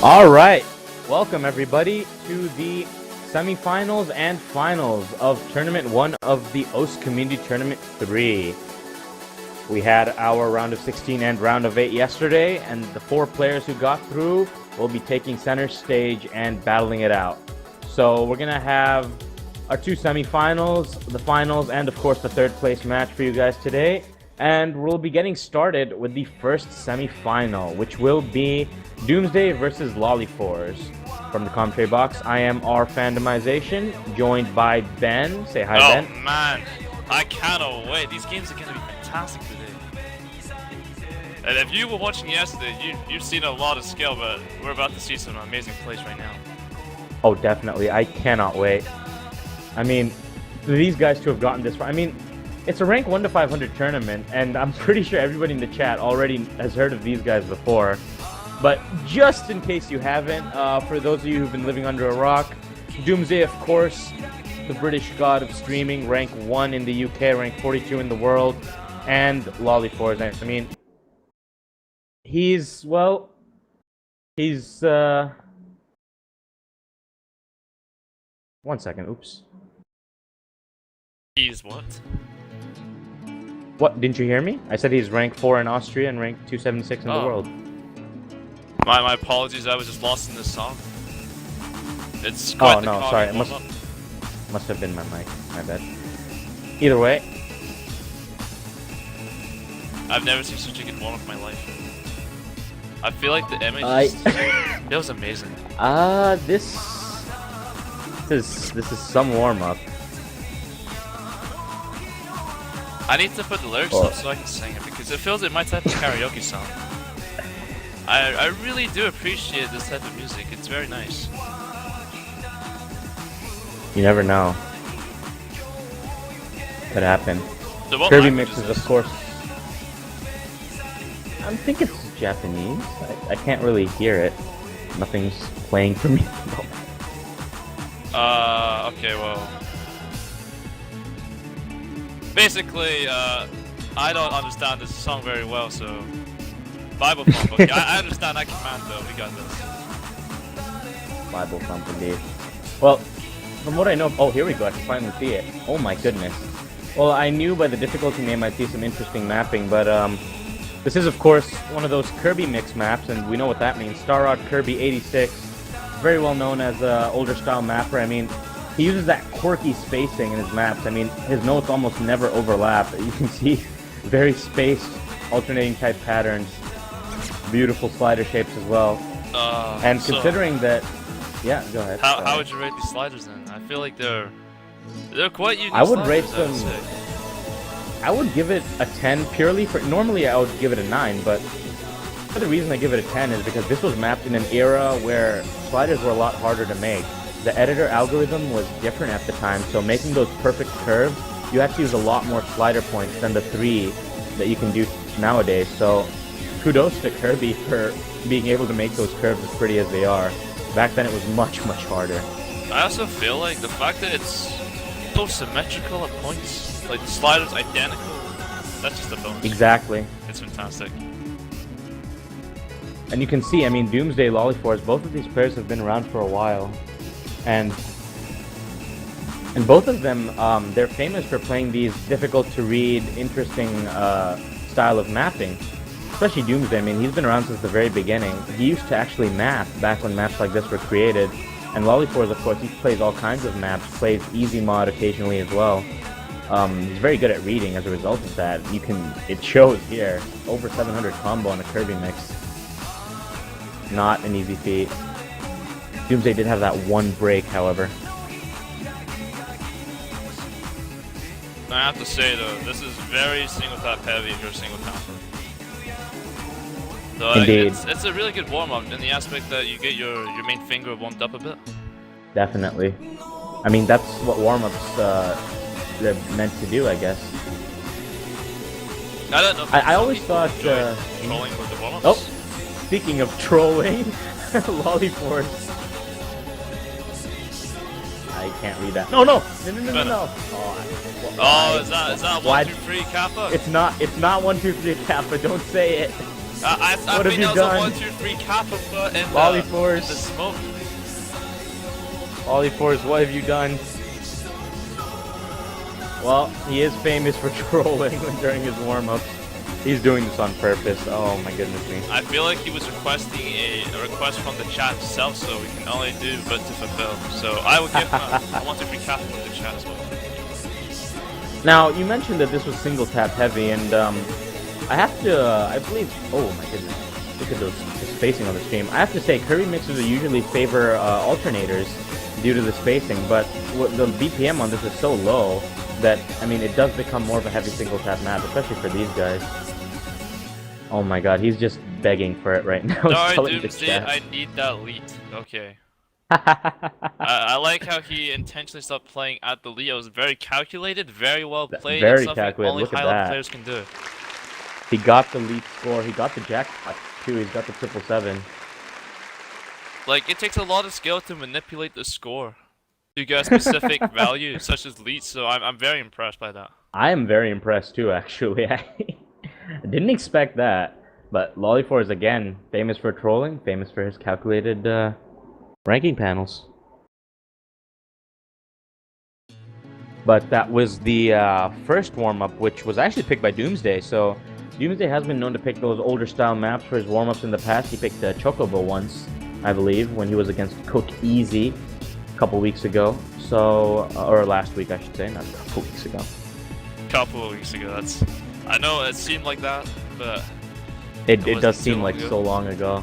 All right, welcome everybody to the semifinals and finals of Tournament 1 of the OS Community Tournament 3. We had our round of 16 and round of 8 yesterday, and the 4 players who got through will be taking center stage and battling it out. So we're going to have our 2 semifinals, the finals, and of course the 3rd place match for you guys today. And we'll be getting started with the first semifinal, which will be Doomsday versus Lollyfours. From the commentary box, I am our Fandomization, joined by Ben. Say hi, Ben. Oh man, I cannot wait. These games are going to be fantastic today. And if you were watching yesterday, you've seen a lot of skill, but we're about to see some amazing plays right now. Oh, definitely. I cannot wait. I mean, these guys to have gotten this far. I mean, it's a rank 1 to 500 tournament, and I'm pretty sure everybody in the chat already has heard of these guys before. But just in case you haven't, for those of you who've been living under a rock, Doomsday, of course, the British god of streaming, rank 1 in the UK, rank 42 in the world, and Lollyfours. I mean, he's... One second, oops. He's what? What, didn't you hear me? I said he's rank 4 in Austria and rank 276 in the world. My apologies, I was just lost in this song. It's quite the sorry, it must have been my mic, my bad. Either way. I've never seen such a good warm-up in my life. I feel like the image it was amazing. This is some warm-up. I need to put the lyrics up so I can sing it, because it feels like my type of karaoke song. I really do appreciate this type of music. It's very nice. You never know. Could happen. So what Kirby language mixes, is of course. I think it's Japanese. I can't really hear it. Nothing's playing for me. Okay, well. Basically, I don't understand this song very well, so... Bible thump, okay. I understand that command though, we got this. Bible thump indeed. Well, from what I know... Oh, here we go, I can finally see it. Oh my goodness. Well, I knew by the difficulty name I'd see some interesting mapping, but this is of course one of those Kirby mix maps, and we know what that means. Starrod Kirby 86, very well known as an older style mapper. I mean, he uses that quirky spacing in his maps. I mean, his notes almost never overlap. You can see very spaced, alternating type patterns. Beautiful slider shapes as well. And considering that... Yeah, go ahead. How would you rate these sliders then? I feel like they're quite unique. I would rate them... I would give it a 10 purely for... Normally I would give it a 9, but the reason I give it a 10 is because this was mapped in an era where sliders were a lot harder to make. The editor algorithm was different at the time, so making those perfect curves, you have to use a lot more slider points than the 3 that you can do nowadays. So kudos to Kirby for being able to make those curves as pretty as they are. Back then it was much, much harder. I also feel like the fact that it's so symmetrical at points, like the slider's identical, that's just a bonus. Exactly. It's fantastic. And you can see, I mean, Doomsday, Lollyfours, both of these players have been around for a while. And both of them, they're famous for playing these difficult to read, interesting style of mapping. Especially Doomsday. I mean, he's been around since the very beginning. He used to actually map back when maps like this were created. And Lollyfours, of course, he plays all kinds of maps, plays easy mod occasionally as well. He's very good at reading as a result of that. It shows here. Over 700 combo on a Kirby mix. Not an easy feat. Doomsday did have that one break, however. I have to say though, this is very single tap heavy if you're single tapper. So Indeed. It's a really good warm-up in the aspect that you get your main finger warmed up a bit. Definitely. I mean, that's what warm-ups they're meant to do, I guess. I don't know. I always thought trolling with the warm-ups. Oh, speaking of trolling, Lollyfours. I can't read that. No. Oh, is that 1, 2, 3 Kappa? It's not 1, 2, 3 Kappa. Don't say it. What have think you that was done? a 1, 2, 3 Kappa foot in Lollyforce. the smoke. Lollyforce, what have you done? Well, he is famous for trolling during his warm-ups. He's doing this on purpose. Oh my goodness me. I feel like he was requesting a request from the chat himself, so we can only do but to fulfill. So I will give him a 1, 2, 3 Kappa from the chat as well. Now, you mentioned that this was single tap heavy, and I have to, I believe, oh my goodness, look at the spacing on the stream. I have to say, curry mixers are usually favor alternators due to the spacing, but the BPM on this is so low that, I mean, it does become more of a heavy single tap map, especially for these guys. Oh my god, he's just begging for it right now. Sorry, Doomsday, I need that lead. Okay. I like how he intentionally stopped playing at the lead. It was very calculated, very well played. Very and calculated. Only Look at high-level that. players can do. He got the lead score. He got the jackpot too. He's got the 777. Like, it takes a lot of skill to manipulate the score to get a specific value, such as lead. So I'm very impressed by that. I am very impressed too, actually. I didn't expect that. But Lollyforce, again, famous for trolling, famous for his calculated ranking panels. But that was the first warm-up, which was actually picked by Doomsday. So Doomsday has been known to pick those older style maps for his warm-ups in the past. He picked Chocobo once, I believe, when he was against Cook Easy a couple weeks ago. So, or last week, I should say, not a couple weeks ago. Couple of weeks ago, that's... I know it seemed like that, but... It does seem like so long ago.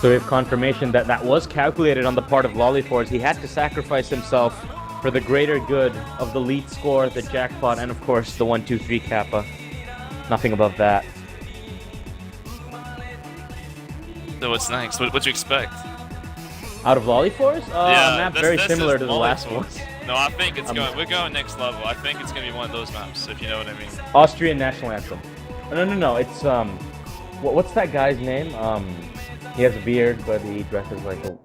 So we have confirmation that that was calculated on the part of Lollyforce. He had to sacrifice himself for the greater good of the lead score, the jackpot, and of course the 1, 2, 3 Kappa. Nothing above that. So what's next? What do you expect? Out of Lollyforce? Yeah, a map very similar to the last one. No, I think it's going. We're going next level. I think it's gonna be one of those maps, if you know what I mean. Austrian national anthem. No. It's what's that guy's name? He has a beard, but he dresses like a.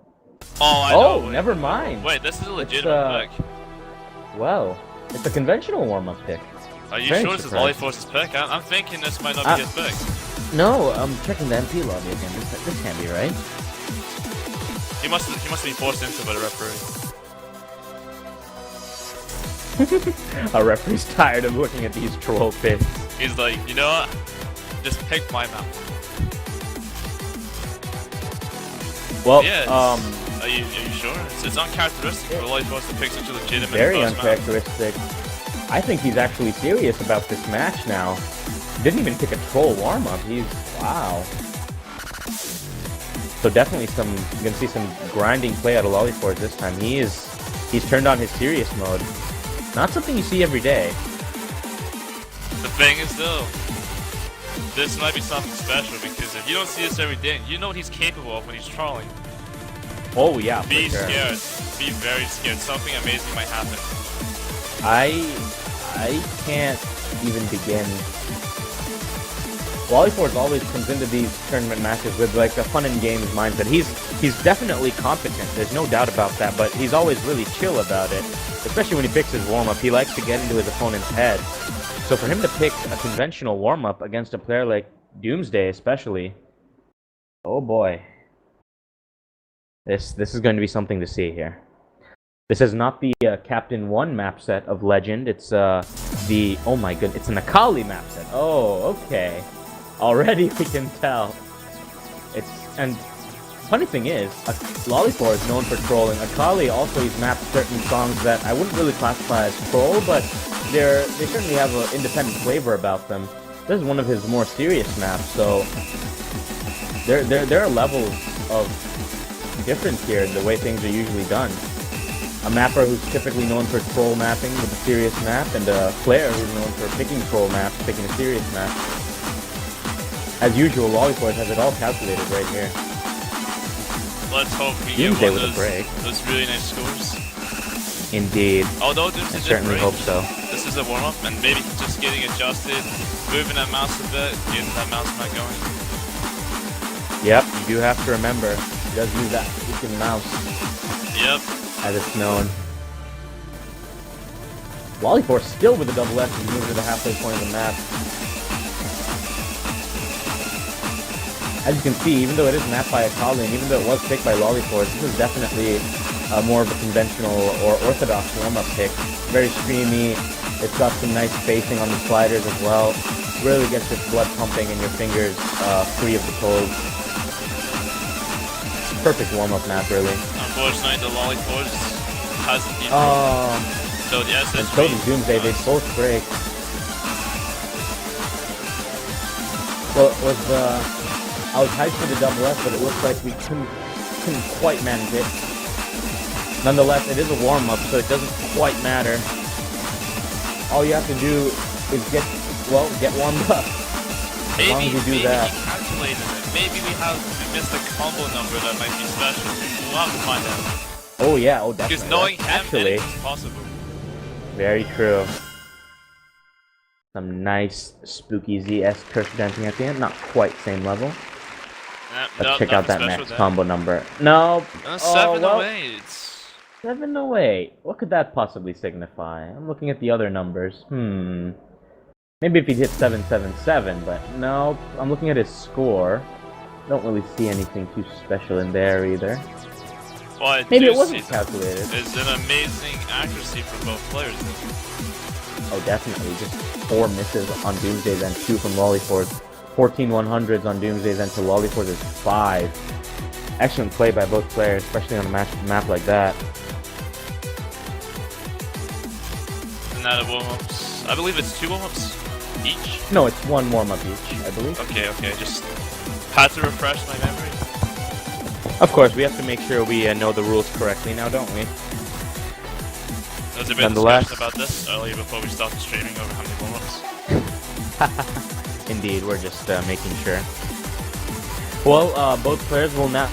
Oh, I know. Wait, never mind. Wait, this is a legitimate pick. Well, it's a conventional warm-up pick. Are you sure this is Lollyforce's pick? I'm thinking this might not be his pick. No, I'm checking the MP lobby again. This can't be right. He must be forced into by the referee. Our referee's tired of looking at these troll picks. He's like, you know what? Just pick my map. Well, yeah, are you sure? It's uncharacteristic for Lollyforce to pick such a legitimate very first uncharacteristic. Map. I think he's actually serious about this match now. Didn't even pick a troll warm-up. Wow. So definitely you're gonna see some grinding play out of Lollyforce this time. He's turned on his serious mode. Not something you see every day. The thing is though, this might be something special because if you don't see this every day, you know what he's capable of when he's trolling. Oh yeah, Be for sure. scared. Be very scared. Something amazing might happen. I can't even begin. Lollyforce always comes into these tournament matches with like a fun and games mindset. He's definitely competent. There's no doubt about that. But he's always really chill about it, especially when he picks his warm up. He likes to get into his opponent's head. So for him to pick a conventional warm up against a player like Doomsday, especially, oh boy, this is going to be something to see here. This is not the Captain 1 map set of Legend. It's oh my goodness, it's an Akali map set. Oh, okay. Already we can tell. And funny thing is, Lollyforce is known for trolling. Akali also he's mapped certain songs that I wouldn't really classify as troll, but they certainly have an independent flavor about them. This is one of his more serious maps, so there are levels of difference here in the way things are usually done. A mapper who's typically known for troll mapping with a serious map, and a player who's known for picking troll maps, picking a serious map. As usual, Lollyforce has it all calculated right here. Let's hope we get one of those really nice scores. Indeed. Although this I is certainly hope so. This is a warm-up, and maybe just getting adjusted, moving that mouse a bit, getting that mouse not going. Yep, you do have to remember, he does use that freaking mouse. Yep. As it's known. Lollyforce still with a double F as he moves to the halfway point of the map. As you can see, even though it is mapped by Akali, and even though it was picked by Lollyforce, this is definitely more of a conventional or orthodox warm-up pick. Very streamy. It's got some nice spacing on the sliders as well. Really gets your blood pumping and your fingers free of the cold. Perfect warm-up map, really. Unfortunately, the Lollyforce hasn't been. So the SS. And so does Doomsday. They both break. Well, it was I was hyped for the double F, but it looks like we couldn't quite manage it. Nonetheless, it is a warm-up, so it doesn't quite matter. All you have to do is get warmed up. As long as you do that. He calculated it. Maybe we missed a combo number that might be special. We'll have to find out. Oh yeah, oh definitely. Because knowing him, actually, it's possible. Very true. Some nice spooky ZS curse dancing at the end. Not quite same level. Let's check out that max combo number. No. 7 away. It's 7 away. What could that possibly signify? I'm looking at the other numbers. Maybe if he hit 777, but no. I'm looking at his score. Don't really see anything too special in there either. Well, maybe it wasn't calculated. It's an amazing accuracy for both players. Oh, definitely. Just 4 misses on Doomsday's end, 2 from Lollyforce. 14 100s on Doomsday's end to Lollyforce is 5. Excellent play by both players, especially on a map like that. And now the warm-ups. I believe it's 2 warm-ups each? No, it's 1 warm-up each, I believe. Okay, just had to refresh my memory. Of course, we have to make sure we know the rules correctly now, don't we? There was a bit of discussion about this earlier before we started streaming over how many warm-ups. Indeed, we're just making sure. Well, both players will now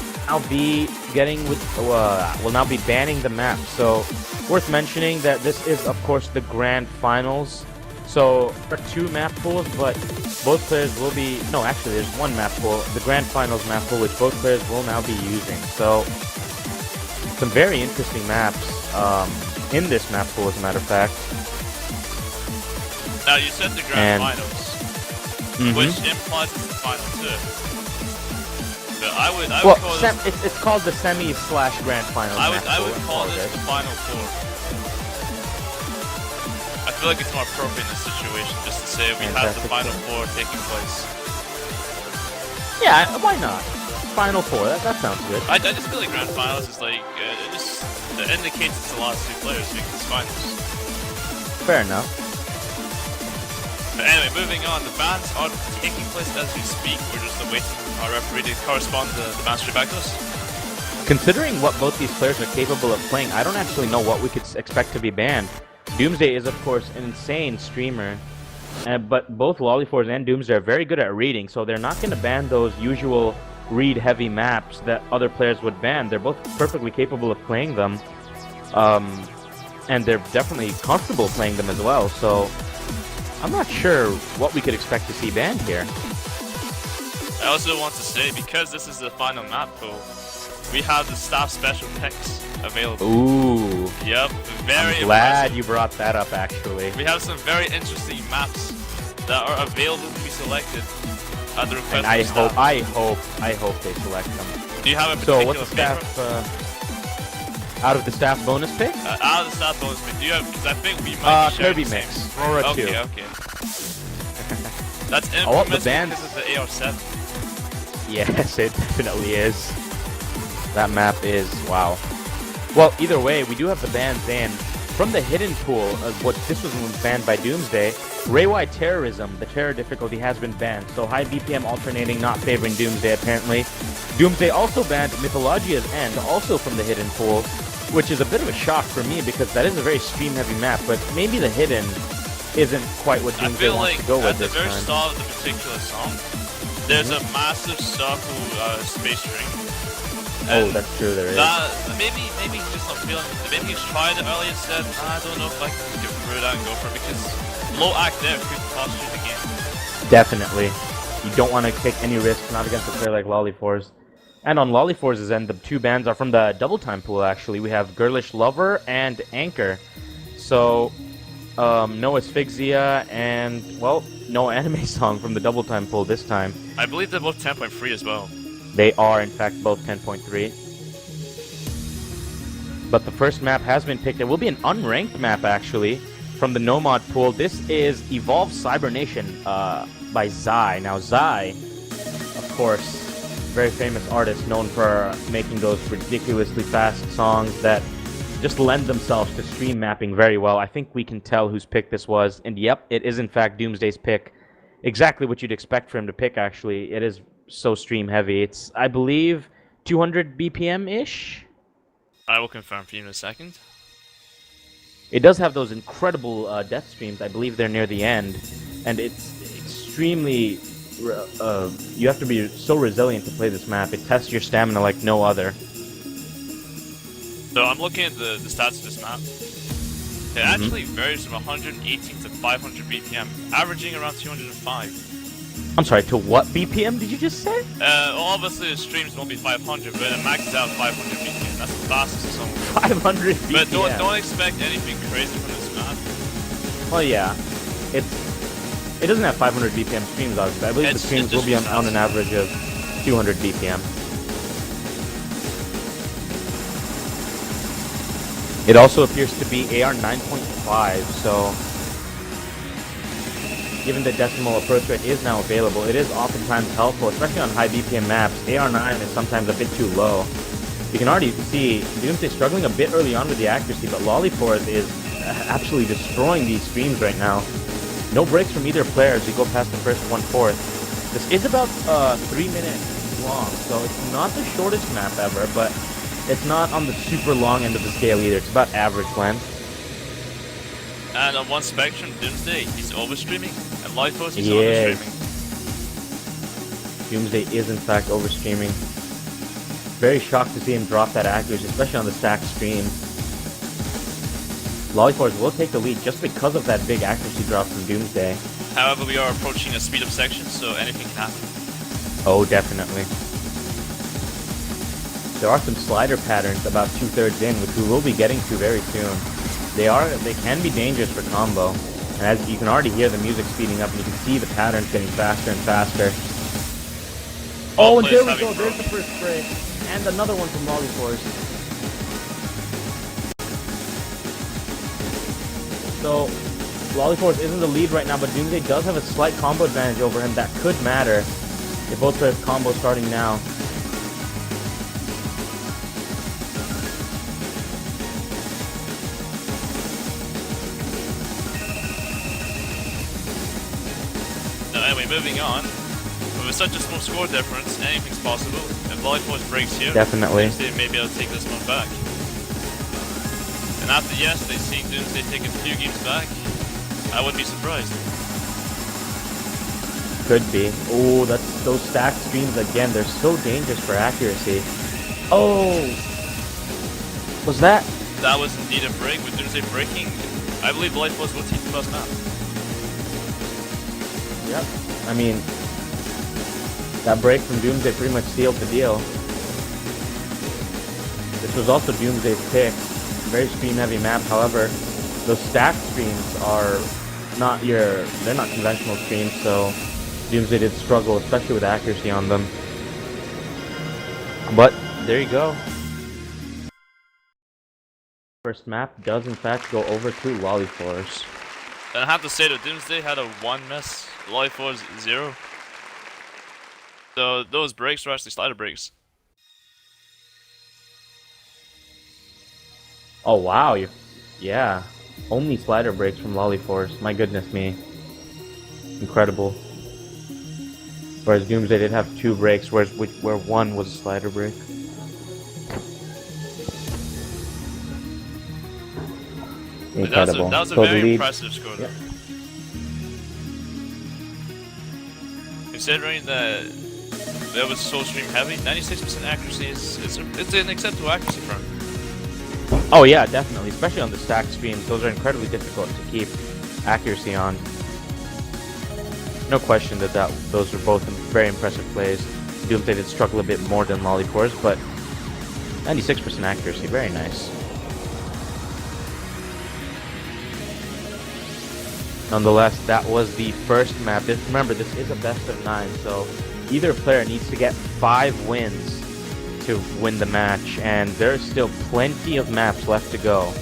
be will now be banning the map. So, worth mentioning that this is, of course, the grand finals. So, there are 2 map pools, but both players will be... No, actually, there's 1 map pool, the grand finals map pool, which both players will now be using. So, some very interesting maps in this map pool, as a matter of fact. Now, you said the grand finals, which implies it's the final 2. But I would call this... It's called the semi/grand finals I would call this the final 4. I feel like it's more appropriate in this situation just to say we have the final 4 taking place. Yeah, why not? Final 4, that sounds good. I just feel like grand finals is like, it indicates it's the last 2 players making this finals. Fair enough. But anyway, moving on, the bans are taking place as we speak. We're just awaiting our referee to correspond to the ban straight back to us. Considering what both these players are capable of playing, I don't actually know what we could expect to be banned. Doomsday is, of course, an insane streamer, but both Lollyforce and Doomsday are very good at reading, so they're not going to ban those usual read-heavy maps that other players would ban. They're both perfectly capable of playing them, and they're definitely comfortable playing them as well, so I'm not sure what we could expect to see banned here. I also want to say, because this is the final map pool, we have the staff special picks available. Ooh. Yep, very I'm glad impressive. you brought that up, actually. We have some very interesting maps that are available to be selected at the request and of I hope they select them. Do you have a particular what's the staff, out of the staff bonus pick? Out of the staff bonus pick. Do you have, because I think we might be Kirby Mix. Aurora 2. Okay. That's want the infamous bands. because of the AR7. Yes, it definitely is. That map is, wow. Well, either way, we do have the bans in. From the hidden pool, this was banned by Doomsday, Ray-Y Terrorism, the terror difficulty has been banned, so high BPM alternating not favoring Doomsday apparently. Doomsday also banned Mythologia's End, also from the hidden pool, which is a bit of a shock for me because that is a very stream-heavy map, but maybe the hidden isn't quite what Doomsday wants to go with this time. I feel like at the very start of the particular song, there's a massive circle space ring. Oh, that's true, there is. Maybe he's just not feeling it. Maybe he's tried it earlier and said, I don't know if I can get through that and go for it, because low act there could cost you the game. Definitely. You don't want to take any risks, not against a player like Lollyforce. And on Lollyforce's end, the 2 bans are from the double time pool, actually. We have Girlish Lover and Anchor. So, no Asphyxia, and, well, no anime song from the double time pull this time. I believe they're both 10.3 as well. They are, in fact, both 10.3. But the first map has been picked. It will be an unranked map, actually, from the No-Mod pool. This is Evolve Cybernation by Zai. Now, Zai, of course, very famous artist known for making those ridiculously fast songs that just lend themselves to stream mapping very well. I think we can tell whose pick this was. And yep, it is in fact Doomsday's pick. Exactly what you'd expect for him to pick, actually. It is so stream heavy. It's, I believe, 200 BPM-ish? I will confirm for you in a second. It does have those incredible death streams. I believe they're near the end. And it's extremely... you have to be so resilient to play this map. It tests your stamina like no other. So I'm looking at the stats of this map. It actually varies from 118 to 500 BPM, averaging around 205. I'm sorry, to what BPM did you just say? Well, obviously the streams won't be 500, but it maxes out 500 BPM. That's the fastest song. 500 BPM. But don't expect anything crazy from this map. Well, yeah, it doesn't have 500 BPM streams, obviously. I believe the streams will be on an average of 200 BPM. It also appears to be AR 9.5, so given the decimal approach rate is now available, it is oftentimes helpful, especially on high BPM maps. AR 9 is sometimes a bit too low. You can already see Doomsday struggling a bit early on with the accuracy, but Lollyforth is absolutely destroying these streams right now. No breaks from either player as we go past the first 1/4. This is about 3 minutes long, so it's not the shortest map ever, but it's not on the super long end of the scale either. It's about average length. And on one spectrum, Doomsday, he's overstreaming, and Lollyforth, he's understreaming. Doomsday is in fact overstreaming. Very shocked to see him drop that accuracy, especially on the stacked stream. Lollyforth will take the lead just because of that big accuracy drop from Doomsday. However, we are approaching a speed-up section, so anything can happen. Oh, definitely. There are some slider patterns about 2/3 in, which we will be getting to very soon. They can be dangerous for combo, and as you can already hear the music speeding up, and you can see the patterns getting faster and faster. Oh, and there we go. There's the first break, and another one from Lollyforth. So, Lollyforth is in the lead right now, but Doomsday does have a slight combo advantage over him. That could matter if both players combo starting now. Anyway, moving on. With such a small score difference, anything's possible. If Lollyforth breaks here, definitely, Doomsday may be able to take this one back. And after yesterday, seeing Doomsday take a few games back, I wouldn't be surprised. Could be. Oh, those stacked streams again. They're so dangerous for accuracy. Oh, was that? That was indeed a break. With Doomsday breaking, I believe Lollyforth will take the first map. Yep. I mean, that break from Doomsday pretty much sealed the deal. This was also Doomsday's pick. Very stream-heavy map. However, those stacked streams are they're not conventional streams, so Doomsday did struggle, especially with accuracy on them. But there you go. First map does in fact go over to Lollyforth. And I have to say that Doomsday had a 1 miss, Lollyforth 0. So those breaks were actually slider breaks. Oh wow, yeah. Only slider breaks from Lollyforth. My goodness me. Incredible. Whereas Doomsday did have 2 breaks, where one was a slider break. Incredible. That was a very impressive score. Yeah. Considering that it was so stream heavy, 96% accuracy it's an acceptable accuracy for him. Oh yeah, definitely. Especially on the stacked streams, those are incredibly difficult to keep accuracy on. No question that those were both very impressive plays. Doomsday did struggle a bit more than Lollyforth, but 96% accuracy, very nice. Nonetheless, that was the first map. Remember, this is a best of 9, so either player needs to get 5 wins to win the match, and there's still plenty of maps left to go.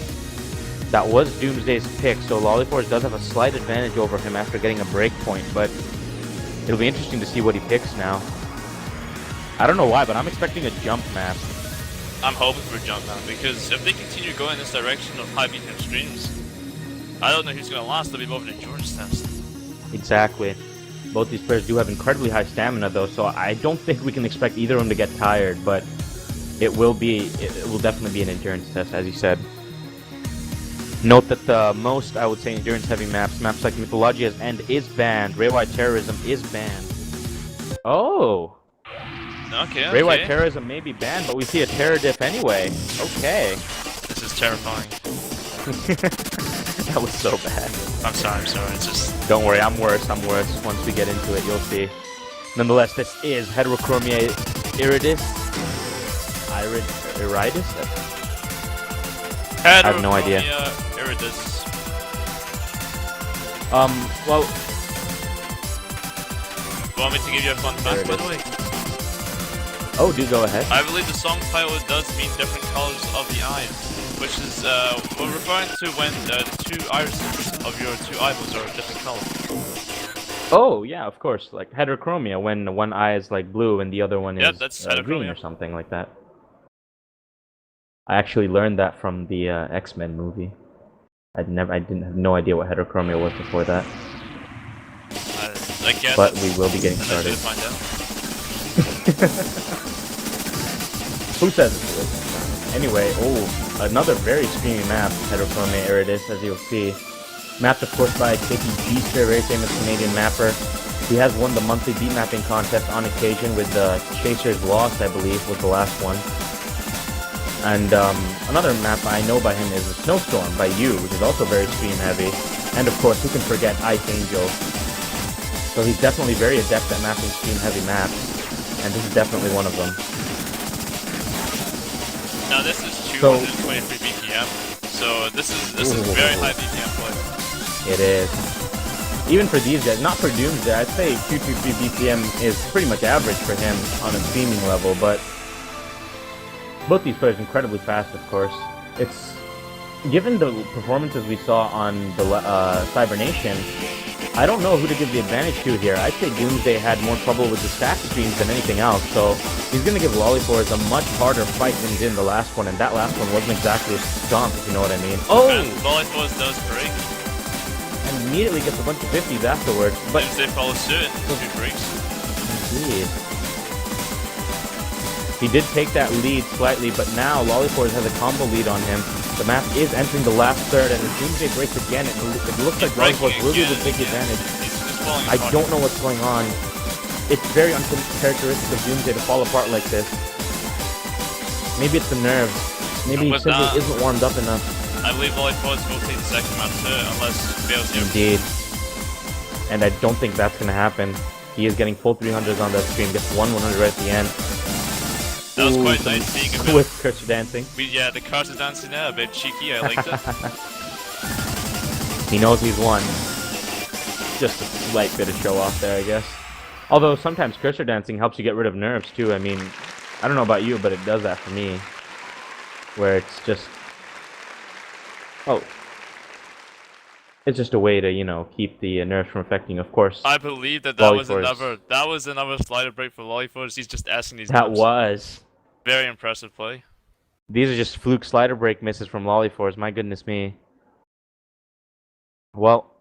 That was Doomsday's pick, so Lollyforce does have a slight advantage over him after getting a break point, but it'll be interesting to see what he picks now. I don't know why, but I'm expecting a jump map. I'm hoping for a jump map, because if they continue going in this direction of high BPM streams, I don't know who's going to last. They'll be more of an endurance test. Exactly. Both these players do have incredibly high stamina, though, so I don't think we can expect either of them to get tired, but it will definitely be an endurance test, as you said. Note that the most, I would say, endurance-heavy maps like Mythologia's End is banned, Raywide Terrorism is banned. Oh! Okay. Raywide Terrorism may be banned, but we see a terror diff anyway. Okay. This is terrifying. That was so bad. I'm sorry, it's just... Don't worry, I'm worse. Once we get into it, you'll see. Nonetheless, this is Heterochromia Iridis? Iridis? I have no idea. Iridis. Well... Want me to give you a fun fact, by the way? Oh, do go ahead. I believe the song title does mean different colors of the eyes. Which is, we're referring to when the 2 irises of your 2 eyeballs are a different color. Oh, yeah, of course. Like heterochromia, when one eye is like blue and the other one is that's green or something like that. I actually learned that from the X-Men movie. I didn't have no idea what heterochromia was before that. I guess. But we will be getting started. Find out. Who says it? Anyway, another very streamy map, Heterochromia Iridis, as you'll see. Mapped, of course, by KP Beaster, a very famous Canadian mapper. He has won the monthly beat mapping contest on occasion with Chaser's Lost, I believe, was the last one. And another map I know by him is a Snowstorm by You, which is also very stream heavy. And of course, who can forget Ice Angel? So he's definitely very adept at mapping stream heavy maps, and this is definitely one of them. Now this is 223 BPM, so this is very high BPM play. It is. Even for these guys, not for Doomsday, I'd say 223 BPM is pretty much average for him on a streaming level, but both these players incredibly fast, of course. It's given the performances we saw on the Cybernation, I don't know who to give the advantage to here. I'd say Doomsday had more trouble with the stack streams than anything else, so he's going to give Lollyforce a much harder fight than he did in the last one, and that last one wasn't exactly a stomp, if you know what I mean. Oh! Lollyforce does break. And immediately gets a bunch of 50s afterwards, but... Doomsday follows suit and 2 breaks. Indeed. He did take that lead slightly, but now Lollyforce has a combo lead on him. The map is entering the last third, and as Doomsday breaks again, it looks like Lollyforce really will take advantage. I don't know what's going on. It's very uncharacteristic of Doomsday to fall apart like this. Maybe it's the nerves. Maybe he simply isn't warmed up enough. I believe Lollyforce will take the second map too, unless he fails here. Indeed. And I don't think that's going to happen. He is getting full 300s on that stream, gets 100 right at the end. That was quite nice seeing a bit with cursor dancing. Yeah, the cursor dancing there, a bit cheeky, I liked it. He knows he's won. Just a slight bit of show off there, I guess. Although sometimes cursor dancing helps you get rid of nerves too. I mean, I don't know about you, but it does that for me. Where it's just... Oh. It's just a way to, you know, keep the nerves from affecting, of course. I believe that was another slider break for Lollyforce. He's just asking these That was. Very impressive play. These are just fluke slider break misses from Lollyforce, my goodness me. Well,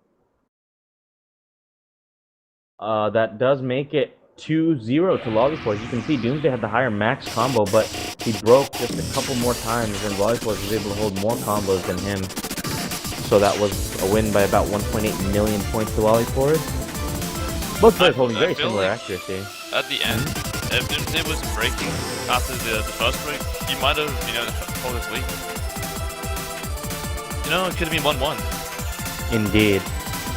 that does make it 2-0 to Lollyforce. You can see Doomsday had the higher max combo, but he broke just a couple more times, and Lollyforce was able to hold more combos than him. So that was a win by about 1.8 million points to Lollyforce. Both players holding very similar accuracy. At the end, if Doomsday was breaking after the first break, he might have, you know, held his lead. You know, it could have been 1-1. Indeed.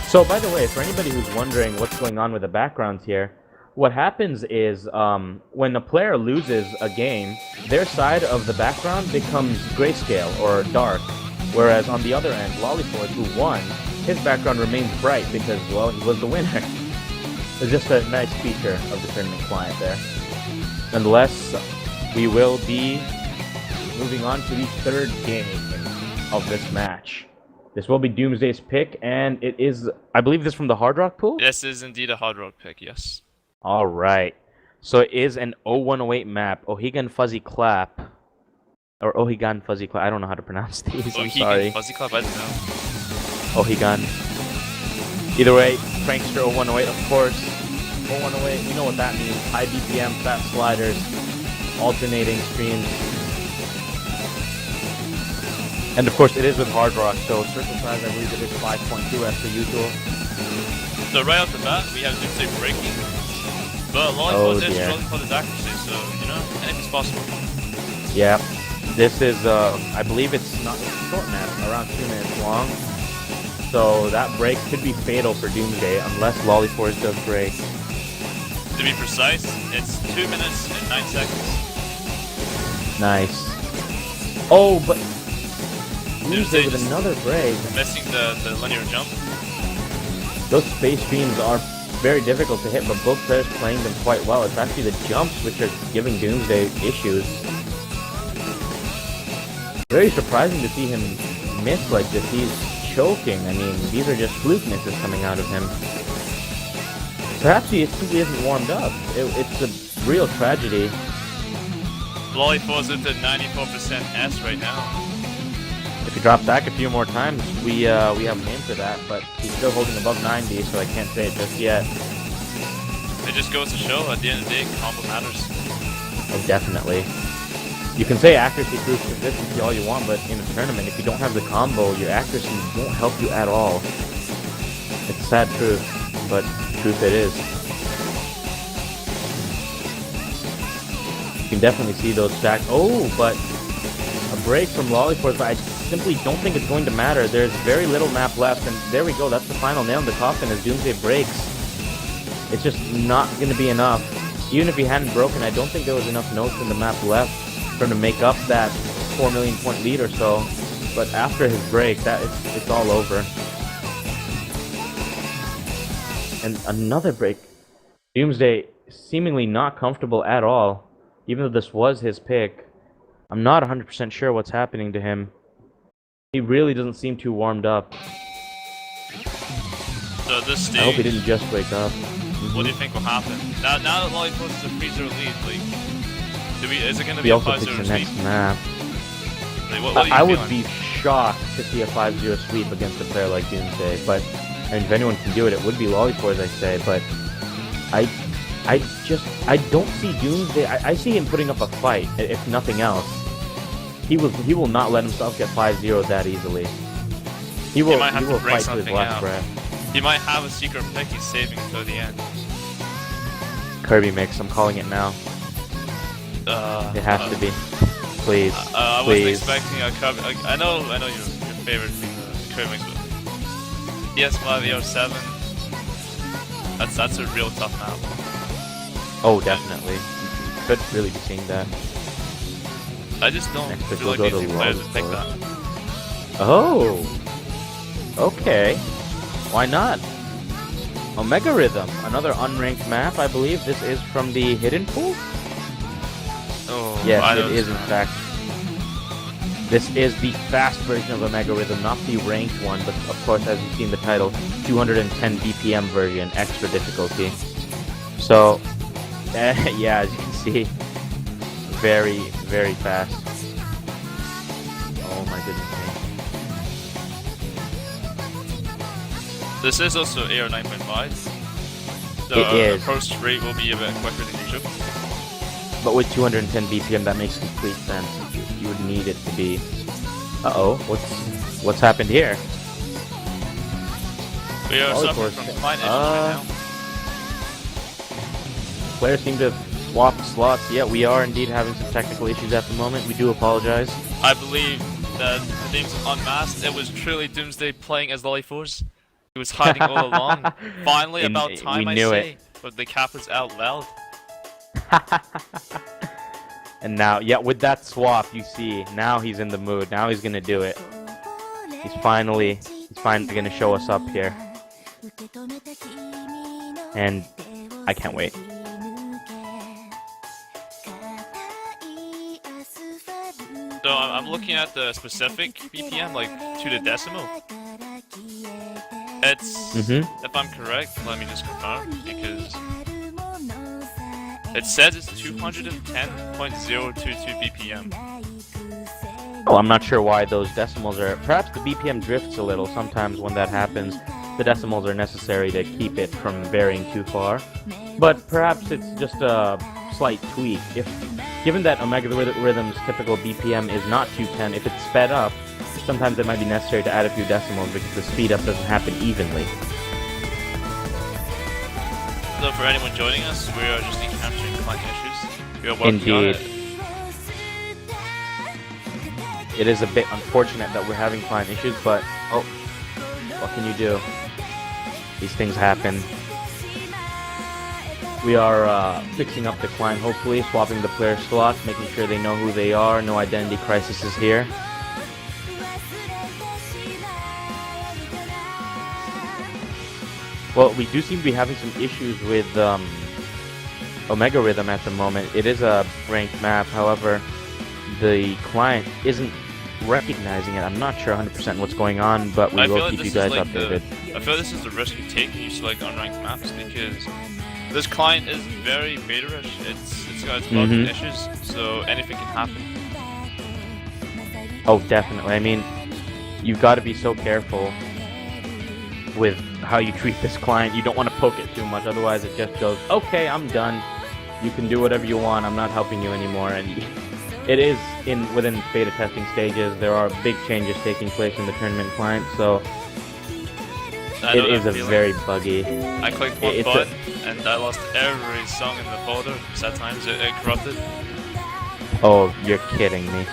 So, by the way, for anybody who's wondering what's going on with the backgrounds here, what happens is when a player loses a game, their side of the background becomes grayscale or dark. Whereas on the other end, Lollyforce, who won, his background remains bright because, well, he was the winner. It's just a nice feature of the tournament client there. Nonetheless, we will be moving on to the third game of this match. This will be Doomsday's pick, and it is, I believe, this from the Hard Rock pool? This is indeed a Hard Rock pick, yes. All right. So it is an 0108 map, Ohigan Fuzzy Clap. Or Ohigan Fuzzy Clap. I don't know how to pronounce these. I'm sorry. Fuzzy Clap, I don't know. Ohigan. Either way, Prankster 0108, of course. 0108, we know what that means. High BPM, fat sliders, alternating streams. And of course, it is with Hard Rock, so circle size, I believe it is 5.2 as per usual. So right off the bat, we have Doomsday breaking. But Lollipop is struggling for his accuracy, so, you know, anything's possible. Yeah. This is, I believe it's not a short map, around 2 minutes long. So that break could be fatal for Doomsday, unless Lolliforce does break. To be precise, it's 2 minutes and 9 seconds. Nice. Oh, but Doomsday with another break. Missing the linear jump. Those space streams are very difficult to hit, but both players playing them quite well. It's actually the jumps which are giving Doomsday issues. Very surprising to see him miss like this. He's choking. I mean, these are just fluke misses coming out of him. Perhaps he simply isn't warmed up. It's a real tragedy. Lolly falls into 94% S right now. If he drops back a few more times, we have a name for that, but he's still holding above 90, so I can't say it just yet. It just goes to show, at the end of the day, combo matters. Oh, definitely. You can say accuracy proves consistency all you want, but in a tournament, if you don't have the combo, your accuracy won't help you at all. It's a sad truth, but truth it is. You can definitely see those stacks. Oh, but a break from Lolliforce, but I simply don't think it's going to matter. There's very little map left, and there we go. That's the final nail in the coffin as Doomsday breaks. It's just not going to be enough. Even if he hadn't broken, I don't think there was enough notes in the map left for him to make up that 4 million point lead or so. But after his break, it's all over. And another break. Doomsday seemingly not comfortable at all, even though this was his pick. I'm not 100% sure what's happening to him. He really doesn't seem too warmed up. So at this stage, I hope he didn't just wake up. What do you think will happen? Now that Lollipop is a 3-0 lead, like, is it going to be He a also 5-0 picks the sweep? next map. Like, what are you I would feeling? be shocked to see a 5-0 sweep against a player like Doomsday, but I mean, if anyone can do it, it would be Lollipop, as I say, but I don't see Doomsday. I see him putting up a fight, if nothing else. He will not let himself get 5-0 that easily. He will might have to bring fight to his something last out. breath. He might have a secret pick he's saving until the end. Kirby mix, I'm calling it now. It has to be. Please. I wasn't please. expecting a Kirby. I know your favorite Kirby mix, but PS5 ER7. That's a real tough map. Oh, definitely. You could really be seeing that. I just don't Next pick feel will like go these to players would pick Lolliforce. that. Oh. Okay. Why not? Omega Rhythm, another unranked map, I believe. This is from the Hidden Pool? Oh, Yes, it is in fact. This is the fast version of Omega Rhythm, not the ranked one, but of course, as you've seen the title, 210 BPM version, extra difficulty. So, yeah, as you can see, very, very fast. Oh my goodness me. This is also AR 9.5. So It is. approach rate will be a bit quicker than usual. But with 210 BPM, that makes complete sense. You would need it to be. Uh-oh, what's happened here? We are suffering Lolliforce. from fine issues right now. Players seem to have swapped slots. Yeah, we are indeed having some technical issues at the moment. We do apologize. I believe that the name's Unmasked. It was truly Doomsday playing as Lolliforce. He was hiding all along. Finally, about time, I knew say. it. But the cap was out loud. And now, yeah, with that swap, you see, now he's in the mood. Now he's gonna do it. He's finally He's finally gonna show us up here. And I can't wait. So I'm looking at the specific BPM, like to the decimal. It's, if I'm correct, let me just confirm, because it says it's 210.022 BPM. Oh, I'm not sure why those decimals are... Perhaps the BPM drifts a little. Sometimes when that happens, the decimals are necessary to keep it from varying too far. But perhaps it's just a slight tweak. Given that Omega Rhythm's typical BPM is not 210, if it's sped up, sometimes it might be necessary to add a few decimals because the speed up doesn't happen evenly. So for anyone joining us, we are just encountering client issues. We are working on it. It is a bit unfortunate that we're having client issues, but oh, what can you do? These things happen. We are fixing up the client, hopefully, swapping the player slots, making sure they know who they are, no identity crisis is here. Well, we do seem to be having some issues with Omega Rhythm at the moment. It is a ranked map, however, the client isn't recognizing it. I'm not sure 100% what's going on, but we will keep you guys updated. I feel this is the risk you take when you select unranked maps, because this client is very beta-ish. It's got its bugs and issues, so anything can happen. Oh, definitely. I mean, you've got to be so careful with how you treat this client. You don't want to poke it too much, otherwise it just goes, okay, I'm done. You can do whatever you want. I'm not helping you anymore. And it is within beta testing stages. There are big changes taking place in the tournament client, so it is a very buggy. I clicked one button and I lost every song in the folder. At times it corrupted. Oh, you're kidding me.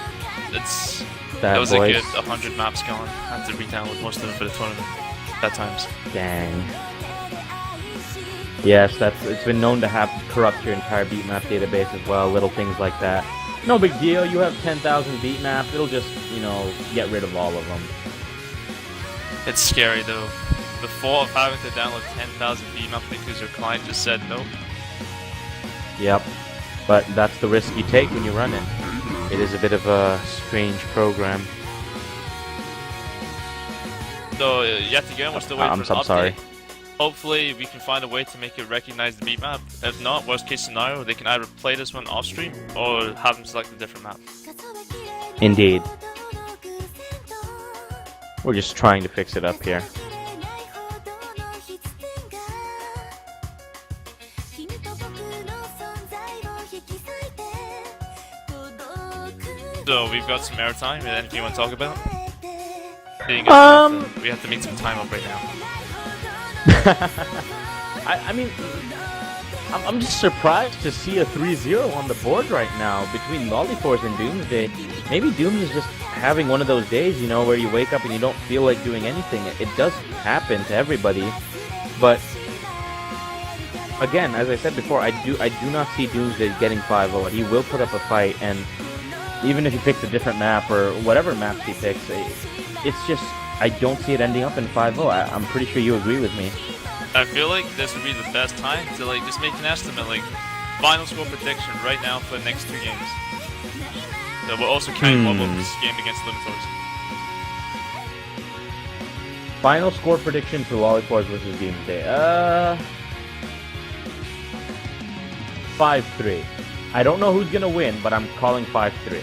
That was a good 100 maps gone. I had to re-download most of them for the tournament. At times. Dang. Yes, it's been known to corrupt your entire beatmap database as well. Little things like that. No big deal. You have 10,000 beatmaps. It'll just, get rid of all of them. It's scary though. The thought of having to download 10,000 beatmaps because your client just said no. Yep. But that's the risk you take when you run it. It is a bit of a strange program. So yet again, we're still waiting for an update. Sorry. Hopefully, we can find a way to make it recognize the beat map. If not, worst case scenario, they can either play this one off stream or have them select a different map. Indeed. We're just trying to fix it up here. So we've got some airtime. Anything you want to talk about? We have to make some time up right now. I mean, I'm just surprised to see a 3-0 on the board right now between Lollyforce and Doomsday. Maybe Dooms is just having one of those days, where you wake up and you don't feel like doing anything. It does happen to everybody, but again, as I said before, I do not see Doomsday getting 5-0. He will put up a fight, and even if he picks a different map or whatever maps he picks, it's just, I don't see it ending up in 5-0. I'm pretty sure you agree with me. I feel like this would be the best time to just make an estimate, final score prediction right now for the next 2 games. So we're also counting Warmup's game against Limitors. Final score prediction for Lollyforce versus Doomsday. 5-3. I don't know who's gonna win, but I'm calling 5-3.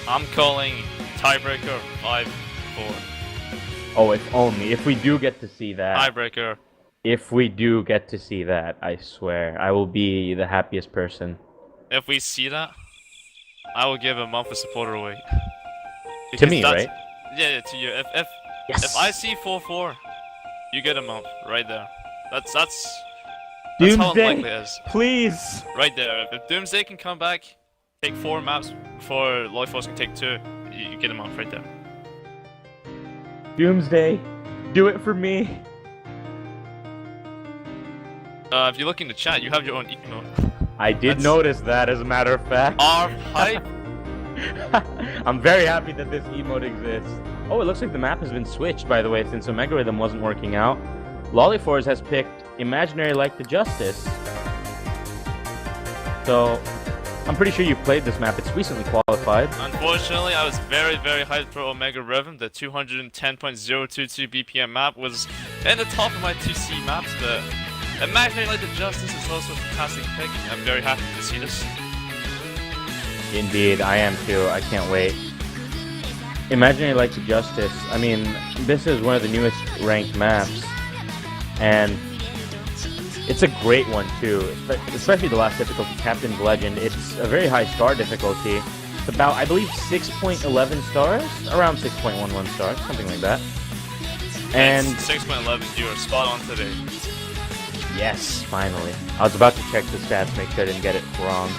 I'm calling tiebreaker 5-4. Oh, if we do get to see that. Tiebreaker. If we do get to see that, I swear, I will be the happiest person. If we see that, I will give a month of supporter away. To me, right? Yeah, to you. If I see 4-4, you get a month right there. That's how unlikely it is. Please. Right there. If Doomsday can come back, take 4 maps before Lollyforce can take 2, you get a month right there. Doomsday, do it for me. If you look in the chat, you have your own emote. I did notice that, as a matter of fact. Our hype I'm very happy that this emote exists. Oh, it looks like the map has been switched, by the way, since Omega Rhythm wasn't working out. Lollyforce has picked Imaginary Like the Justice. So, I'm pretty sure you've played this map. It's recently qualified. Unfortunately, I was very hyped for Omega Rhythm. The 210.022 BPM map was in the top of my 2C maps, but Imaginary Like the Justice is also a fantastic pick. I'm very happy to see this. Indeed, I am too. I can't wait. Imaginary Like the Justice. I mean, this is one of the newest ranked maps, and it's a great one too, especially the last difficulty, Captain's Legend. It's a very high star difficulty. It's about, I believe, 6.11 stars? Around 6.11 stars, something like that. And 6.11, you are spot on today. Yes, finally. I was about to check the stats, make sure I didn't get it wrong.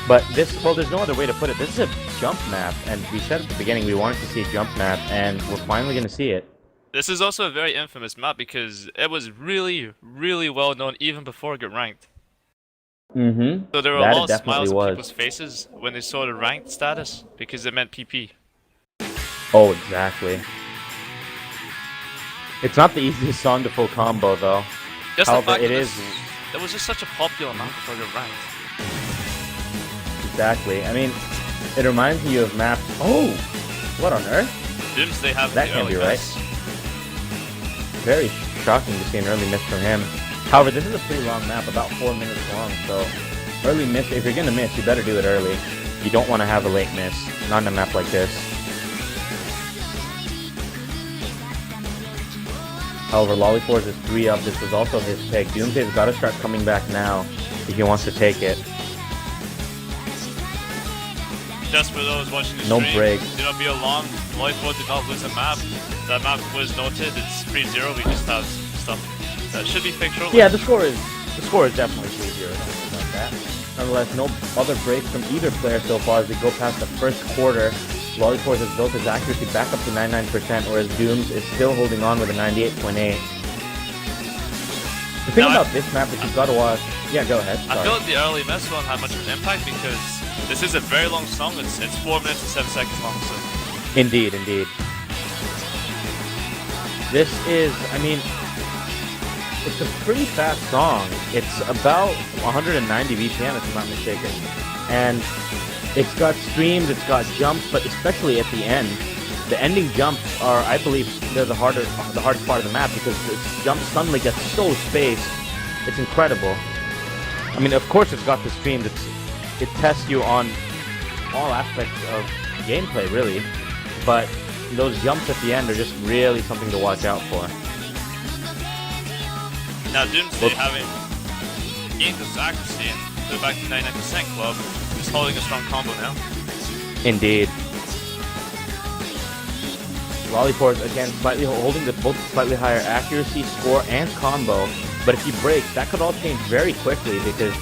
But this, well, there's no other way to put it. This is a jump map, and we said at the beginning we wanted to see a jump map, and we're finally going to see it. This is also a very infamous map because it was really well known even before it got ranked. Mm-hmm. So there were a lot of smiles on people's faces when they saw the ranked status because it meant PP. Oh, exactly. It's not the easiest song to full combo, though. Just However, the fact it that is. It was just such a popular map before it got ranked. Exactly. I mean, it reminds me of maps. Oh, what on earth? Doomsday have That can't be right. Very shocking to see an early miss from him. However, this is a pretty long map, about 4 minutes long, so early miss, if you're going to miss, you better do it early. You don't want to have a late miss, not in a map like this. However, Lollyforce is 3 up. This was also his pick. Doomsday's got to start coming back now if he wants to take it. Just for those watching the no stream, breaks. Do not be alarmed. Lollyforce did not lose a map. That map was noted. It's 3-0. We just have stuff that should be fixed shortly. Yeah, the score is definitely 3-0. Something like that. Nonetheless, no other breaks from either player so far as we go past the first quarter. Lollyforce has built his accuracy back up to 99%, whereas Dooms is still holding on with a 98.8. The thing about this map is you've got to watch. Yeah, go ahead. Sorry. I feel like the early miss won't have much of an impact because this is a very long song. It's 4 minutes and 7 seconds long. So. Indeed. This is, I mean, it's a pretty fast song. It's about 190 BPM, if I'm not mistaken. And it's got streams, it's got jumps, but especially at the end, the ending jumps are, I believe, they're the hardest part of the map because the jumps suddenly get so spaced. It's incredible. I mean, of course, it's got the streams. It tests you on all aspects of gameplay, really. But those jumps at the end are just really something to watch out for. Now, Doomsday, having gained this accuracy and go back to 99% club, is holding a strong combo now. Indeed. Lollyforce, again, holding both slightly higher accuracy, score, and combo. But if he breaks, that could all change very quickly because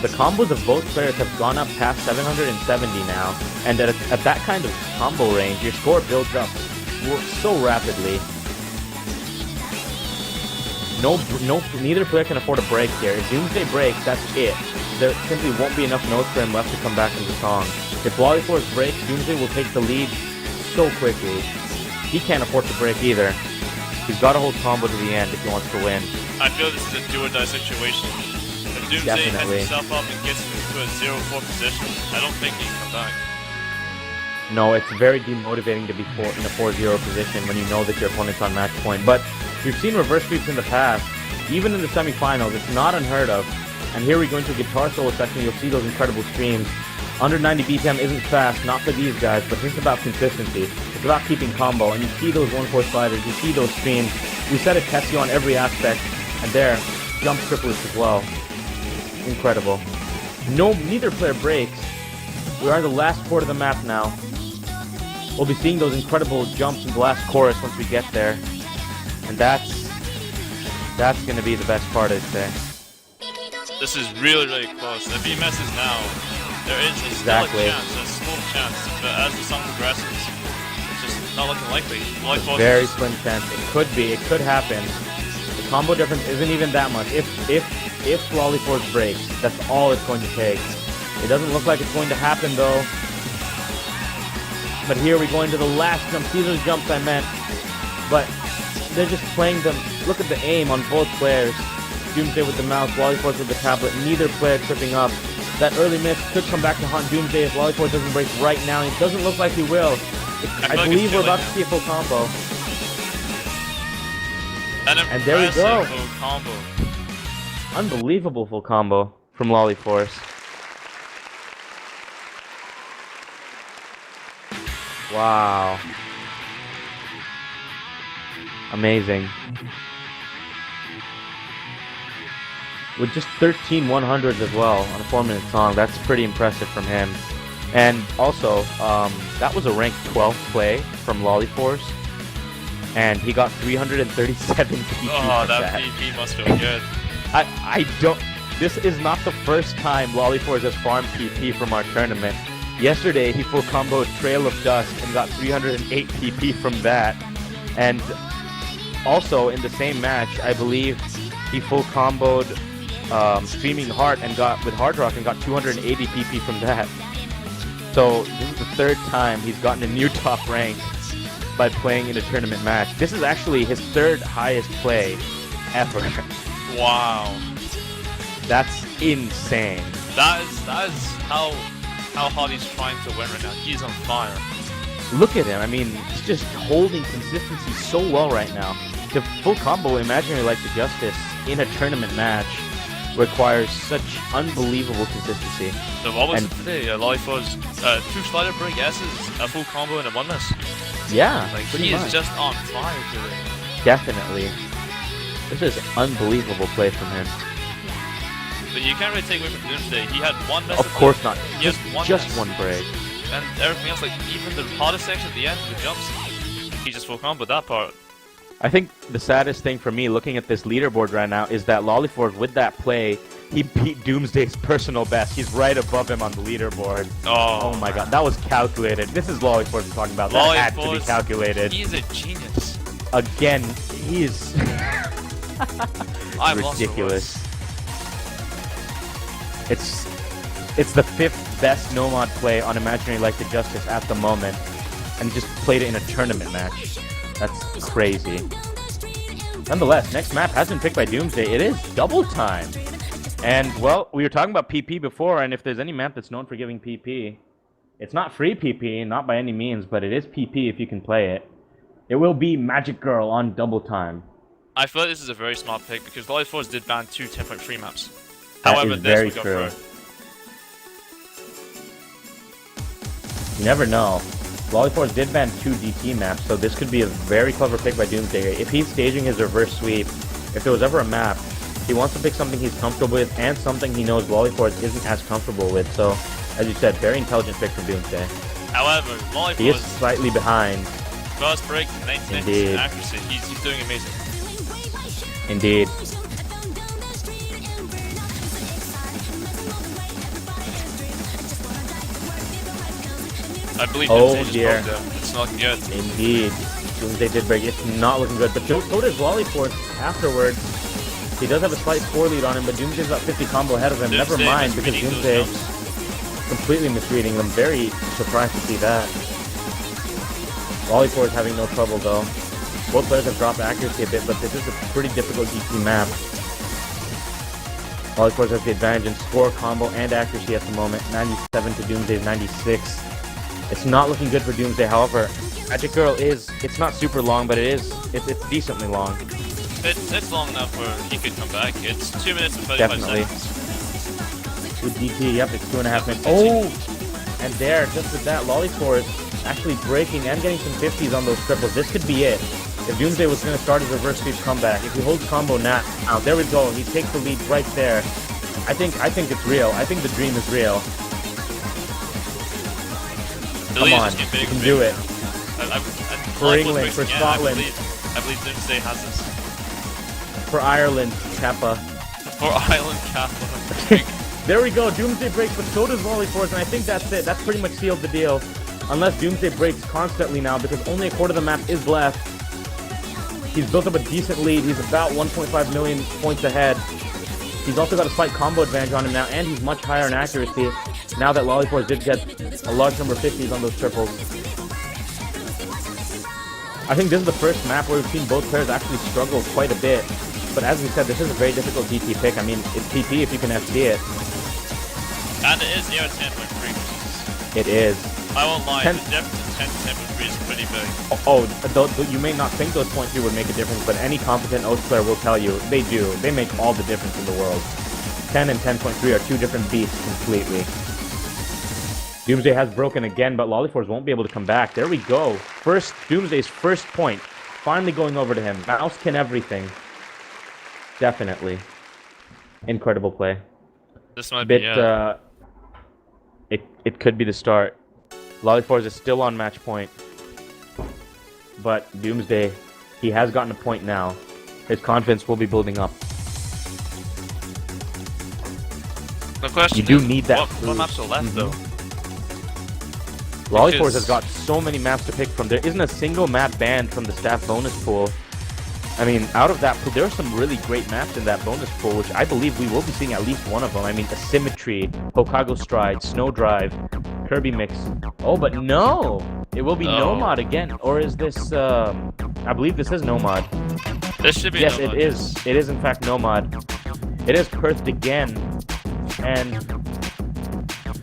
the combos of both players have gone up past 770 now. And at that kind of combo range, your score builds up so rapidly. Neither player can afford a break here. If Doomsday breaks, that's it. There simply won't be enough notes for him left to come back in the song. If Lollyforce breaks, Doomsday will take the lead so quickly. He can't afford to break either. He's got to hold combo to the end if he wants to win. I feel this is a do-or-die situation. If Doomsday has himself up and gets into a 0-4 position, I don't think he can come back. No, it's very demotivating to be in a 4-0 position when you know that your opponent's on match point. But we've seen reverse sweeps in the past. Even in the semifinals, it's not unheard of. And here we go into guitar solo section, you'll see those incredible streams. Under 90 BPM isn't fast, not for these guys, but it's about consistency. It's about keeping combo, and you see those 1-4 sliders, you see those streams. We said it tests you on every aspect, and there, jump triplets as well. Incredible. Neither player breaks. We are in the last quarter of the map now. We'll be seeing those incredible jumps in the last chorus once we get there. And that's going to be the best part, I'd say. This is really close. If he messes now, there is still a chance, a small chance, but as the song progresses, it's just not looking likely. Very slim chance. It could be. It could happen. The combo difference isn't even that much. If Lollyforce breaks, that's all it's going to take. It doesn't look like it's going to happen, though. But here we go into the last jump. These are the jumps I meant. But they're just playing them. Look at the aim on both players. Doomsday with the mouse, Lollyforce with the tablet. Neither player tripping up. That early miss could come back to haunt Doomsday if Lollyforce doesn't break right now. It doesn't look like he will. I believe we're about to see a full combo. And there we go. Full combo. Unbelievable full combo from Lollyforce. Wow. Amazing. With just 13 100s as well on a 4-minute song, that's pretty impressive from him. And also, that was a ranked 12th play from Lollyforce, and he got 337 PP. Oh, that PP must feel good. I don't. This is not the first time Lollyforce has farmed PP from our tournament. Yesterday, he full comboed Trail of Dust and got 308 PP from that. And also in the same match, I believe he full comboed Streaming Heart and got with Hard Rock and got 280 PP from that. So this is the third time he's gotten a new top rank by playing in a tournament match. This is actually his third highest play ever. Wow. That's insane. That is how hard he's trying to win right now. He's on fire. Look at him. I mean, he's just holding consistency so well right now. The full combo Imaginary Like the Justice in a tournament match requires such unbelievable consistency. So what was it today? Lollyforce, 2 slider break S's, a full combo and a 1 miss. Yeah, like he is just on fire today. Definitely. This is unbelievable play from him. But you can't really take away from Doomsday. He had 1 miss. Of course not. He has just one break. And everything else, like even the hardest section at the end, the jumps, he just full combo that part. I think the saddest thing for me looking at this leaderboard right now is that Lollyforce, with that play, he beat Doomsday's personal best. He's right above him on the leaderboard. Oh my god, that was calculated. This is Lollyforce we're talking about. That had to be calculated. He's a genius. Again, he is ridiculous. It's the 5th best no-mod play on Imaginary Like the Justice at the moment, and he just played it in a tournament match. That's crazy. Nonetheless, next map has been picked by Doomsday. It is double time. And, well, we were talking about PP before, and if there's any map that's known for giving PP, it's not free PP, not by any means, but it is PP if you can play it. It will be Magic Girl on double time. I feel like this is a very smart pick because Lollyforce did ban 2 10.3 maps. That However, is this very would go true. through. You never know. Lollyforce did ban 2 DT maps, so this could be a very clever pick by Doomsday. If he's staging his reverse sweep, if there was ever a map, he wants to pick something he's comfortable with and something he knows Lollyforce isn't as comfortable with. So, as you said, very intelligent pick from Doomsday. However, Lollyforce he is slightly behind. First break, 99% accuracy. He's doing amazing. Indeed. I believe Doomsday just broke there. It's not looking good. Indeed. Doomsday did break. It's not looking good. But so does Lollyforce afterwards. He does have a slight score lead on him, but Doomsday's got 50 combo ahead of him. Doomsday Never mind, because Doomsday completely misreading them. Very surprised to see that. Lollyforce having no trouble though. Both players have dropped accuracy a bit, but this is a pretty difficult DT map. Lollyforce has the advantage in score, combo, and accuracy at the moment. 97 to Doomsday's 96. It's not looking good for Doomsday, however, Magic Girl it's not super long, but it's decently long. It's long enough where he could come back. It's 2 minutes and 35 Definitely. seconds. With DT, yep, it's 2.5 minutes. Oh! And there, just with that, Lollyforce actually breaking and getting some 50s on those triples. This could be it. If Doomsday was going to start his reverse sweep comeback, if he holds combo now, there we go. He takes the lead right there. I think it's real. I think the dream is real. Come on, you can do it. For England, for Scotland. I believe Doomsday has this. For Ireland, Kappa. For Ireland, Kappa. There we go, Doomsday breaks, but so does Lollyforce, and I think that's it. That's pretty much sealed the deal. Unless Doomsday breaks constantly now, because only a quarter of the map is left. He's built up a decent lead. He's about 1.5 million points ahead. He's also got a slight combo advantage on him now, and he's much higher in accuracy now that Lollyforce did get a large number of 50s on those triples. I think this is the first map where we've seen both players actually struggle quite a bit. But as we said, this is a very difficult GT pick. I mean, it's TP if you can FD it. And it is near 10.3. It is. I won't lie, the difference in 10 to 10.3 is pretty big. You may not think those 0.3 would make a difference, but any competent OS player will tell you they do. They make all the difference in the world. 10 and 10.3 are two different beasts completely. Doomsday has broken again, but Lollyforce won't be able to come back. There we go. Doomsday's first point. Finally going over to him. Mouse can everything. Definitely. Incredible play. This might be it could be the start. Lollyforce is still on match point. But Doomsday, he has gotten a point now. His confidence will be building up. The question you do need that. What maps are left though? Lollyforce has got so many maps to pick from. There isn't a single map banned from the staff bonus pool. I mean, out of that pool, there are some really great maps in that bonus pool, which I believe we will be seeing at least one of them. I mean, Asymmetry, Hokago Stride, Snow Drive, Kirby Mix. Oh, but no! It will be Nomad again. Or is this, I believe this is Nomad. This should be Yes, Nomad. it is. It is, in fact, Nomad. It is Perthed again. And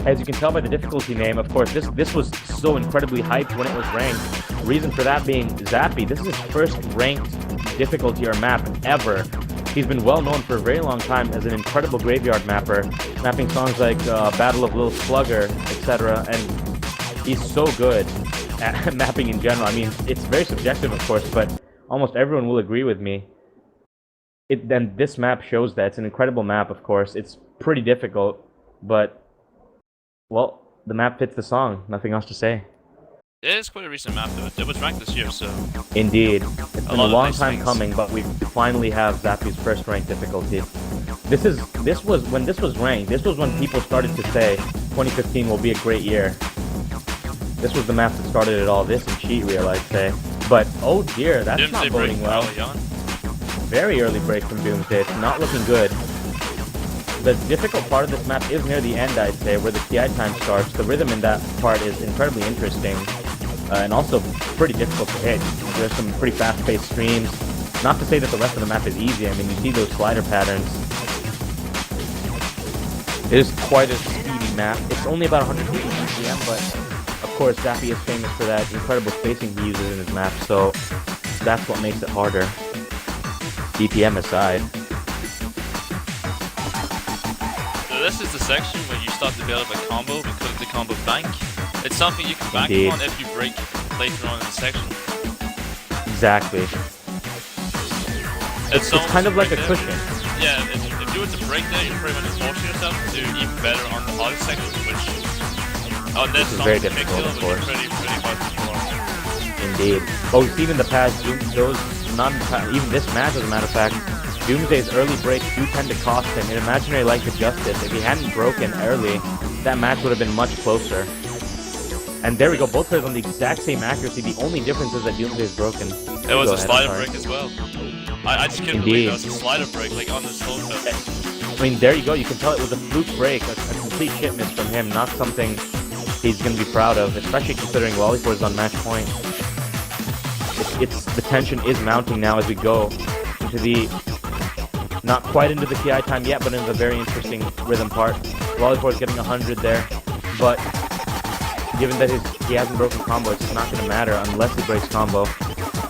as you can tell by the difficulty name, of course, this was so incredibly hyped when it was ranked. The reason for that being Zappy. This is his first ranked difficulty or map ever. He's been well known for a very long time as an incredible graveyard mapper, mapping songs like Battle of Lil Slugger, etc. And he's so good at mapping in general. I mean, it's very subjective, of course, but almost everyone will agree with me. Then this map shows that. It's an incredible map, of course. It's pretty difficult, but well, the map fits the song. Nothing else to say. It is quite a recent map though. It was ranked this year, so... Indeed. It's been a long time things. coming, but we finally have Zappy's first ranked difficulty. This was when this was ranked. This was when people started to say 2015 will be a great year. This was the map that started it all. This and Cheat Reel, I'd say. But oh dear, that's Doomsday not boding well. Very early break from Doomsday. It's not looking good. The difficult part of this map is near the end, I'd say, where the TI time starts. The rhythm in that part is incredibly interesting, and also pretty difficult to hit. There's some pretty fast-paced streams. Not to say that the rest of the map is easy. I mean, you see those slider patterns. It is quite a speedy map. It's only about 150 BPM, but of course, Zappy is famous for that incredible spacing he uses in his map, so that's what makes it harder. BPM aside. So this is the section where you start to build up a combo because of the combo bank. It's something you can bank on if you break later on in the section. Exactly. It's kind of like a cushion. Yeah, if you were to break there, you're pretty much forcing yourself to do even better on the hardest section, which on this is very difficult, of course. Pretty hard to score. Indeed. Oh, we've seen in the past, even this match, as a matter of fact, Doomsday's early breaks do tend to cost him. In Imaginary Life of Justice, if he hadn't broken early, that match would have been much closer. And there we go, both players on the exact same accuracy. The only difference is that Doomsday's broken. It was a slider break as well. I just couldn't believe it was a slider break, like on the slow cut. I mean, there you go. You can tell it was a fluke break, a complete shit miss from him, not something he's going to be proud of, especially considering Lollyforce is on match point. The tension is mounting now as we go into the, not quite into the TI time yet, but into the very interesting rhythm part. Lollyforce getting 100 there, but given that he hasn't broken combo, it's just not going to matter unless he breaks combo.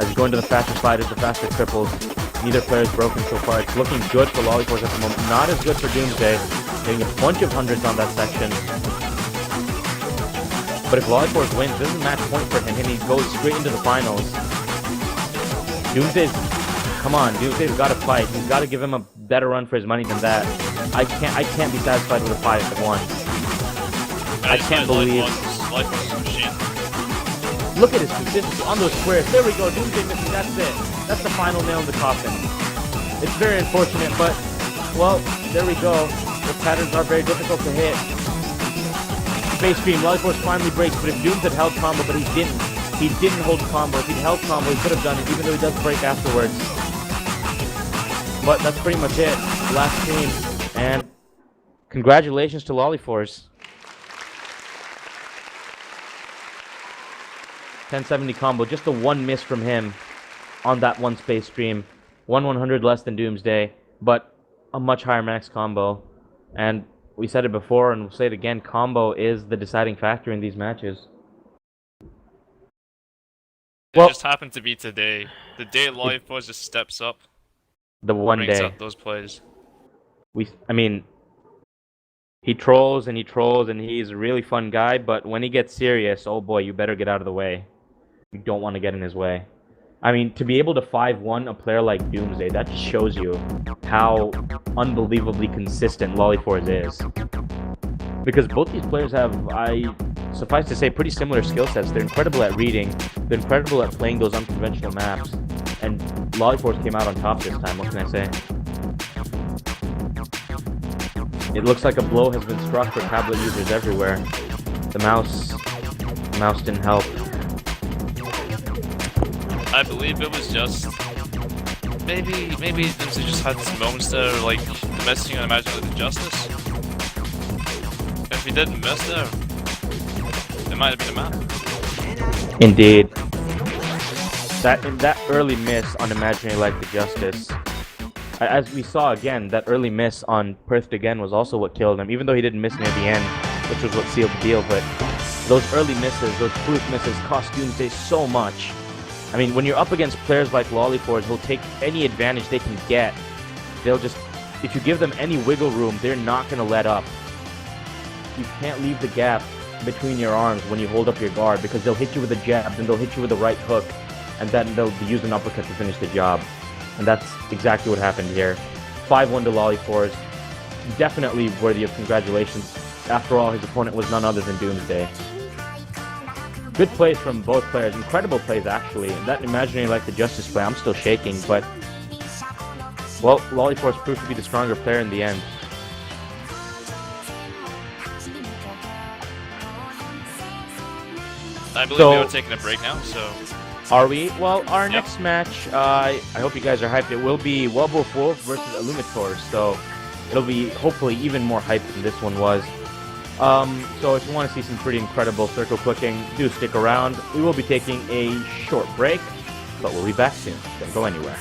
As we go into the faster sliders, the faster triples, neither player is broken so far. It's looking good for Lollyforce at the moment. Not as good for Doomsday, getting a bunch of hundreds on that section. But if Lollyforce wins, this is a match point for him, and he goes straight into the finals. Come on, Doomsday's got to fight. He's got to give him a better run for his money than that. I can't be satisfied with a 5-1. I can't believe. Look at his consistency on those squares. There we go. Doomsday missing. That's it. That's the final nail in the coffin. It's very unfortunate, but well, there we go. The patterns are very difficult to hit. Space Stream, Lollyforce finally breaks, but if Dooms had held combo, but he didn't. He didn't hold combo. If he'd held combo, he could have done it, even though he does break afterwards. But that's pretty much it. Last stream. And congratulations to Lollyforce. 1070 combo, just the one miss from him on that one space stream. 100 less than Doomsday, but a much higher max combo. And we said it before and we'll say it again, combo is the deciding factor in these matches. It just happened to be today. The day Lollipop just steps up. The one brings day. up those plays. I mean, he trolls and he's a really fun guy, but when he gets serious, oh boy, you better get out of the way. You don't want to get in his way. I mean, to be able to 5-1 a player like Doomsday, that just shows you how unbelievably consistent Lollyforce is. Because both these players have, suffice to say, pretty similar skill sets. They're incredible at reading, they're incredible at playing those unconventional maps, and Lollyforce came out on top this time, what can I say? It looks like a blow has been struck for tablet users everywhere. The mouse didn't help. I believe it was just maybe Doomsday just had some moments there, like missing on Imagine with the Justice. If he didn't miss there, it might have been a map. Indeed. That early miss on Imaginary Like the Justice, as we saw again, that early miss on Perth again was also what killed him, even though he didn't miss near the end, which was what sealed the deal. But those early misses, those fluke misses, cost Doomsday so much. I mean, when you're up against players like Lollyforce, who'll take any advantage they can get. They'll just, if you give them any wiggle room, they're not going to let up. You can't leave the gap between your arms when you hold up your guard, because they'll hit you with a jab, then they'll hit you with a right hook, and then they'll use an uppercut to finish the job. And that's exactly what happened here. 5-1 to Lollyforce. Definitely worthy of congratulations. After all, his opponent was none other than Doomsday. Good plays from both players. Incredible plays, actually. And that Imaginary Like the Justice play, I'm still shaking, but... well, Lollyforce proved to be the stronger player in the end. I believe we are taking a break now, so... Are we? Well, our next match, I hope you guys are hyped. It will be Werewolf Wolf versus Illuminator, so it'll be hopefully even more hyped than this one was. So if you want to see some pretty incredible circle clicking, do stick around. We will be taking a short break, but we'll be back soon. Don't go anywhere.